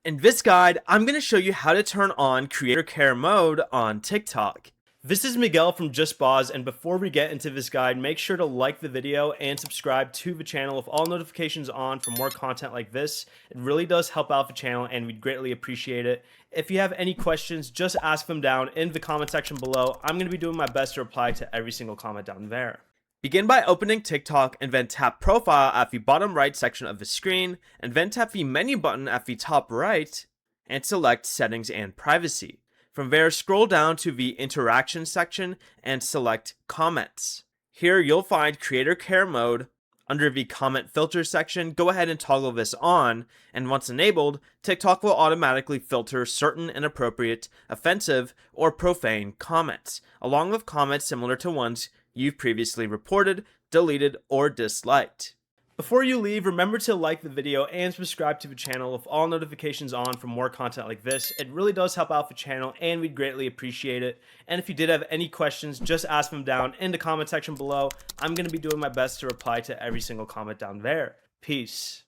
In this guide, I'm going to show you how to turn on creator care mode on TikTok. This is Miguel from JustBoz, and before we get into this guide, make sure to like the video and subscribe to the channel with all notifications on for more content like this. It really does help out the channel and we'd greatly appreciate it. If you have any questions, just ask them down in the comment section below. I'm going to be doing my best to reply to every single comment down there. Begin by opening TikTok and then tap Profile at the bottom right section of the screen, and then tap the menu button at the top right and select Settings and Privacy. From there, scroll down to the Interaction section and select Comments. Here you'll find Creator Care Mode. Under the Comment Filter section, go ahead and toggle this on, and once enabled, TikTok will automatically filter certain inappropriate, offensive, or profane comments, along with comments similar to ones you've previously reported, deleted, or disliked. Before you leave, remember to like the video and subscribe to the channel with all notifications on for more content like this. It really does help out the channel and we'd greatly appreciate it. And if you did have any questions, just ask them down in the comment section below. I'm going to be doing my best to reply to every single comment down there. Peace.